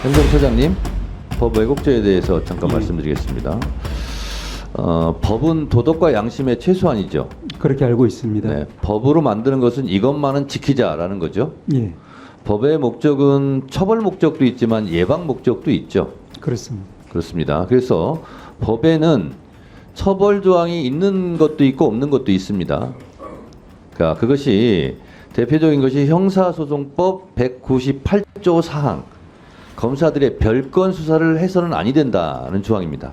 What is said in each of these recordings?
행정처장님, 법 왜곡죄에 대해서 잠깐 말씀드리겠습니다. 법은 도덕과 양심의 최소한이죠. 그렇게 알고 있습니다. 네, 법으로 만드는 것은 이것만은 지키자라는 거죠. 예, 법의 목적은 처벌 목적도 있지만 예방 목적도 있죠. 그렇습니다. 그렇습니다. 그래서 법에는 처벌 조항이 있는 것도 있고 없는 것도 있습니다. 그러니까 그것이 대표적인 것이 형사소송법 198조 사항, 검사들의 별건 수사를 해서는 아니 된다는 조항입니다.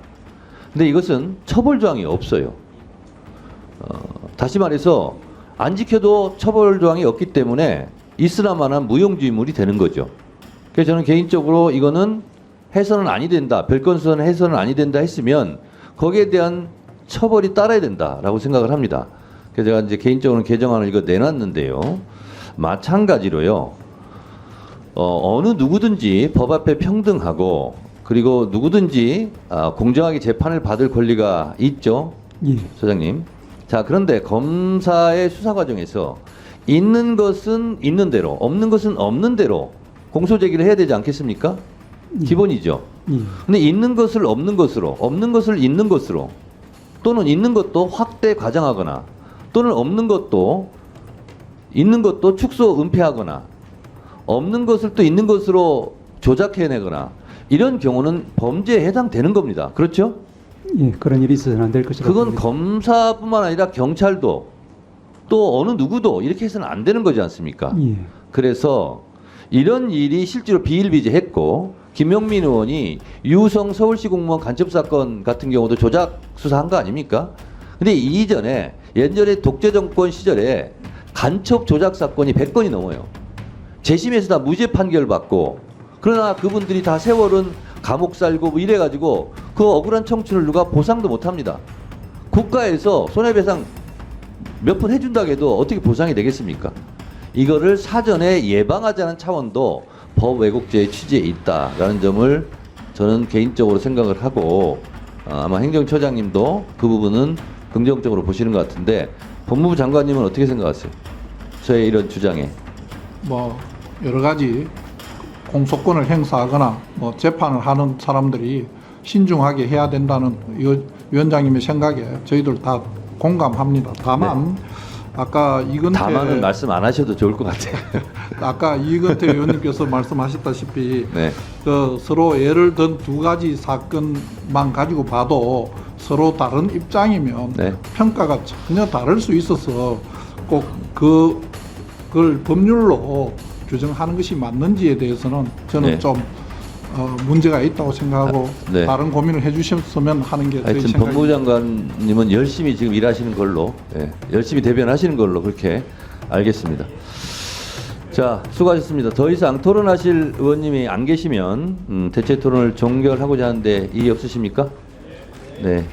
근데 이것은 처벌 조항이 없어요. 다시 말해서 안 지켜도 처벌 조항이 없기 때문에 있으나마나 무용지물이 되는 거죠. 그래서 저는 개인적으로 이거는 해서는 아니 된다, 별건 수사는 해서는 아니 된다 했으면 거기에 대한 처벌이 따라야 된다라고 생각을 합니다. 그래서 제가 이제 개인적으로 개정안을 이거 내놨는데요. 마찬가지로요. 어느 누구든지 법 앞에 평등하고 그리고 누구든지 공정하게 재판을 받을 권리가 있죠. 예, 소장님. 자, 그런데 검사의 수사 과정에서 있는 것은 있는 대로, 없는 것은 없는 대로 공소 제기를 해야 되지 않겠습니까? 기본이죠. 예, 근데 있는 것을 없는 것으로, 없는 것을 있는 것으로, 또는 있는 것도 확대 과장하거나, 또는 없는 것도 있는 것도 축소 은폐하거나, 없는 것을 또 있는 것으로 조작해내거나, 이런 경우는 범죄에 해당되는 겁니다. 그렇죠? 예, 그런 일이 있어서는 안 될 것이라고 그건 봅니다. 검사뿐만 아니라 경찰도 또 어느 누구도 이렇게 해서는 안 되는 거지 않습니까? 예, 그래서 이런 일이 실제로 비일비재했고 김용민 의원이 유성 서울시 공무원 간첩 사건 같은 경우도 조작 수사한 거 아닙니까? 근데 이전에 예전에 독재 정권 시절에 간첩 조작 사건이 100건이 넘어요. 재심에서 다 무죄 판결 받고, 그러나 그분들이 다 세월은 감옥 살고 뭐 이래가지고 그 억울한 청춘을 누가 보상도 못합니다. 국가에서 손해배상 몇 푼 해준다고 해도 어떻게 보상이 되겠습니까? 이거를 사전에 예방하자는 차원도 법 왜곡죄의 취지에 있다라는 점을 저는 개인적으로 생각을 하고, 아마 행정처장님도 그 부분은 긍정적으로 보시는 것 같은데, 법무부 장관님은 어떻게 생각하세요? 저의 이런 주장에. 뭐 여러 가지 공소권을 행사하거나 뭐 재판을 하는 사람들이 신중하게 해야 된다는 위원장님의 생각에 저희들 다 공감합니다. 다만 아까 이건태 다만은 말씀 안 하셔도 좋을 것 같아요. 아까 이건태 의원님께서 말씀하셨다시피 네. 그 서로 예를 든 두 가지 사건만 가지고 봐도 서로 다른 입장이면 네. 평가가 전혀 다를 수 있어서 꼭 그걸 법률로 규정하는 것이 맞는지에 대해서는 저는 네. 좀 문제가 있다고 생각하고 네. 다른 고민을 해주셨으면 하는 게 저희 하여튼 생각입니다. 법무부 장관님은 열심히 지금 일하시는 걸로, 열심히 대변하시는 걸로 그렇게 알겠습니다. 자, 수고하셨습니다. 더 이상 토론하실 의원님이 안 계시면 대체 토론을 종결하고자 하는데 이의 없으십니까? 네.